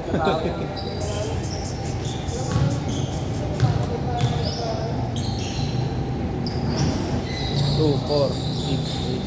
Two, four, six, eight.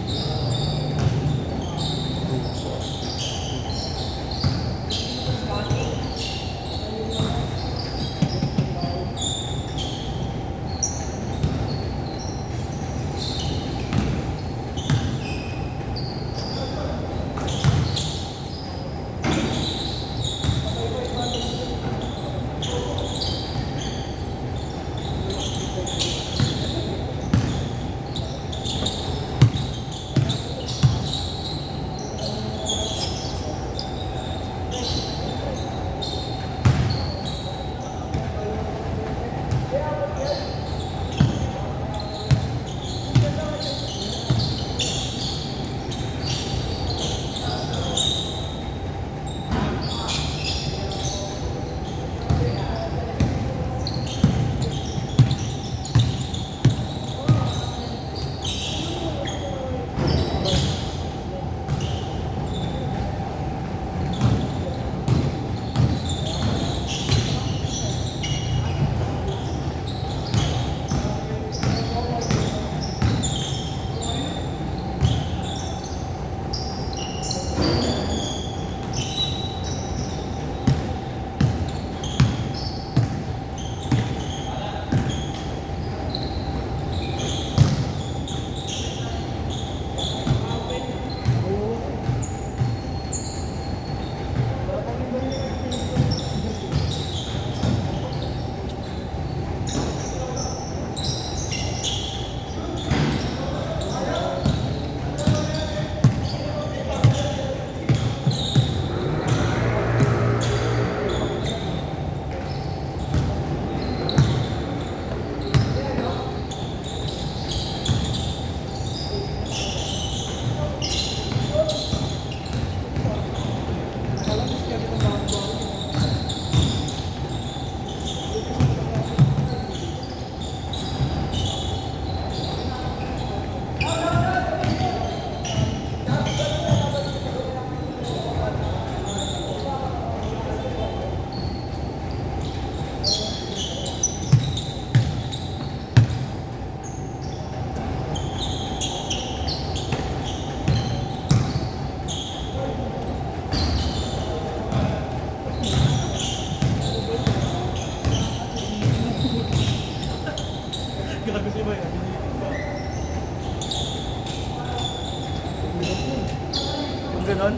Kung ganon,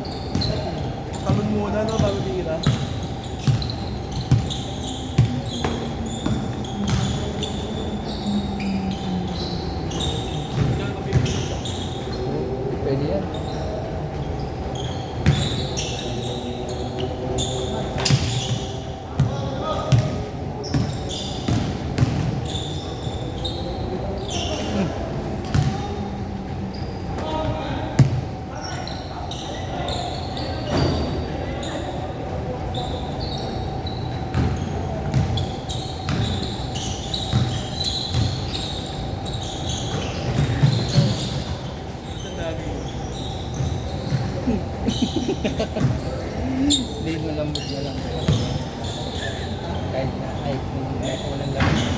talon muna no, bago tira. Pwede yan. Hindi, malambot na lang. Kahit walang lamig.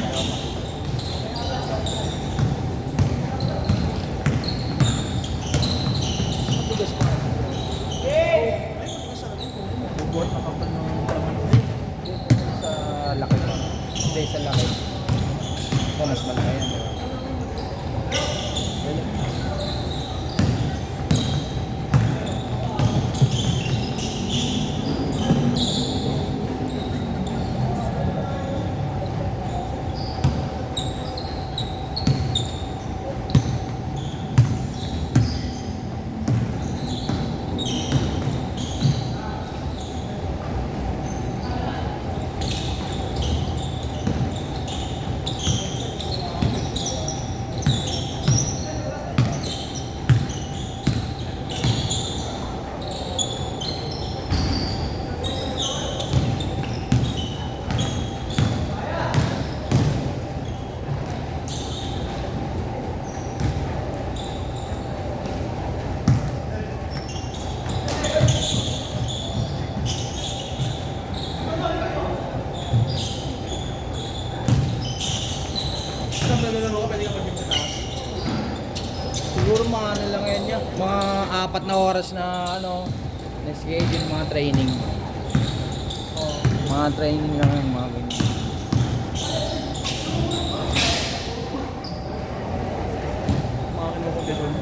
Bubuhat na kapal ng laman. Sa laki pa. Hindi, sa laki. Ito, mas malaki yan. mga ano lang yan niya. Mga 4 na oras na ano, na schedule, mga training. Oo. Mga training lang yan, mga ganyan. Mga kinukondisyon.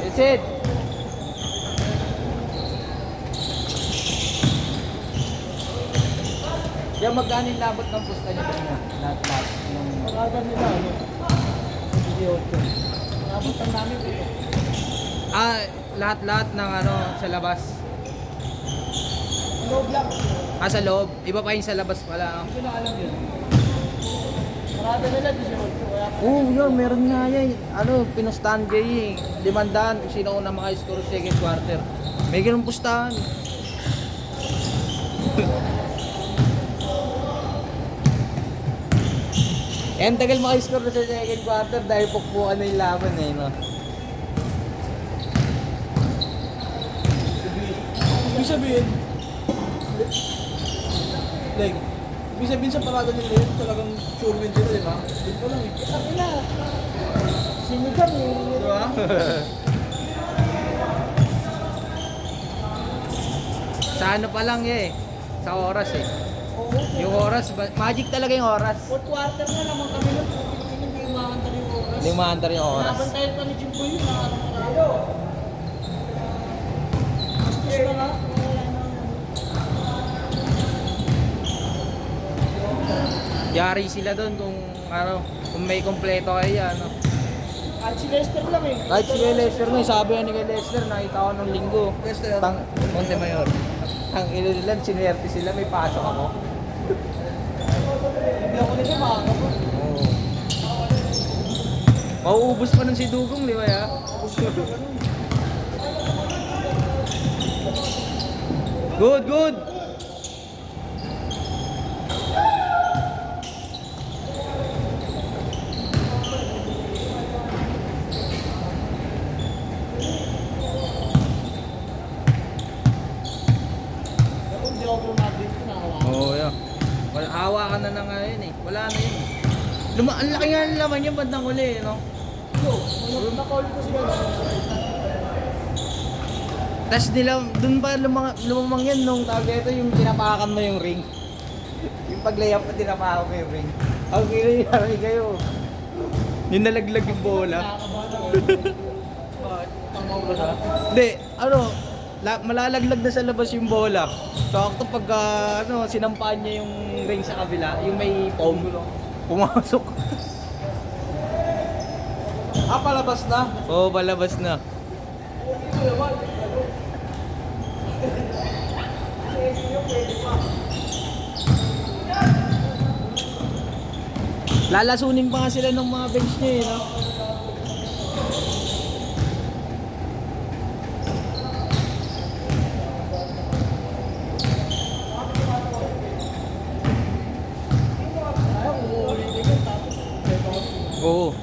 That's it. Yung magkano yung labot ng pusta niya ba niya? Lahat-lahat. Yung... Pagkata nila, ano? 18. Nakabot ang namin ito. Lahat-lahat ng ano, sa labas. Loob lang. Sa loob. Iba pa yung sa labas pala. Hindi ko na alam yun. Pagkata nila, 18. Kaya Yun, meron nga yan. Ano, pinustahan kayo eh. 500 kung sino una maka-score second quarter. May ganun pustahan. Ang tagal maka-score sa second quarter dahil pukpukan na yung laban eh, no? ibig sabihin, like, ibig sabihin sa parada nila yun, talagang sure win sila, di ba? Doon pa lang eh. Sabi na, sinigang eh. Di ba? Sa ano pa lang eh, sa oras eh. Yung oras, magic talaga yung oras. Fourth quarter na naman kami nun. Hindi umaandar yung oras. Hindi maandar yung oras. Nabantayan pa ni Jimbo yun, nakarayo. Bastos na nga. Yari sila doon kung ano, kung may kompleto kayo ano. At si Lester lang eh. Kahit si Lester nga, sabi nga ni Lester, nakita ko nung linggo. Lester. Montemayor. Ang ililan, sinuwerte sila, may pasok ako. Hindi ako nila makakapa. Oo. Mauubos pa nun si Dugong, di ba ya? Good, good! Hindi ako bumabit ko na hawa. Oo, yeah. Wala, hawa ka na na ngayon eh. Wala na yun. Ang laki nga ng laman yung bandang uli, no? Yo, na-call ko sila. Tapos nila, dun ba lumamang yan nung tawag ito, yung tinapakan mo yung ring. Yung pag-layup na tinapakan mo yung ring. Ang kinayari kayo. Yung nalaglag yung bola. Tama ba siya? Hindi, ano, malalaglag na sa labas yung bola. Sakto pag ano, sinampaan niya yung ring sa kabila, yung may foam, pumasok. Palabas na. Oo, palabas na. Lalasunin pa nga sila ng mga bench niya eh, no? Oo.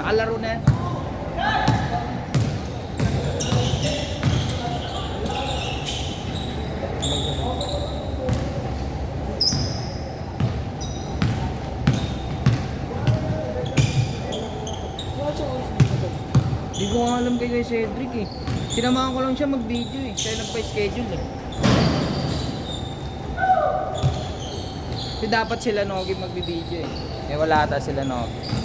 Nakalaro na yan. Hindi ko nga alam kay Cedric eh. Sinamahan ko lang siya mag-video eh. Siya nagpa-schedule eh. Kasi dapat sila Nogi mag-video eh. Eh wala ata sila Nogi.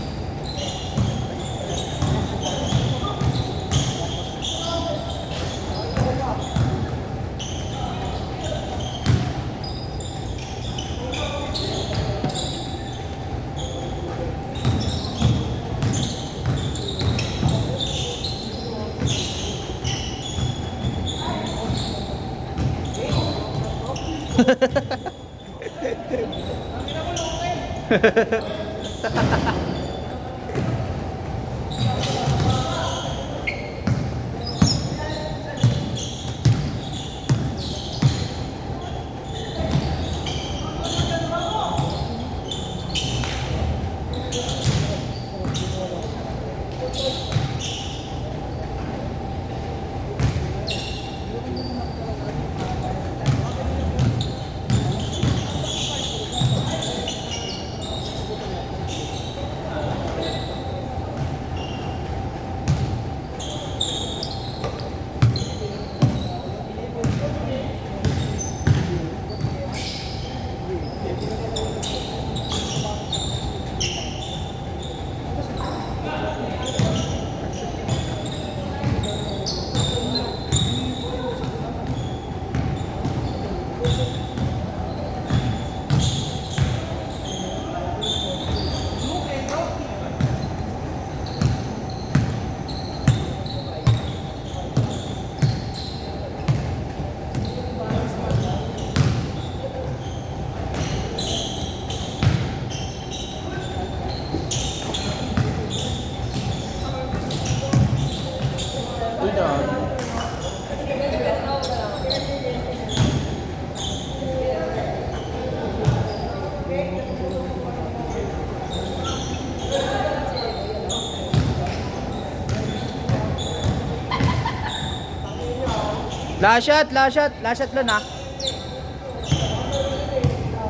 Last shot Lon ah.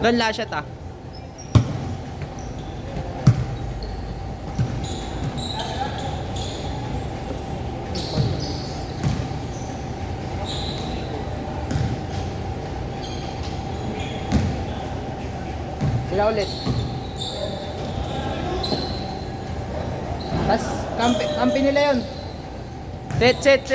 Lon, last shot ah. Sila ulit. Tas kampi nila yun. Set.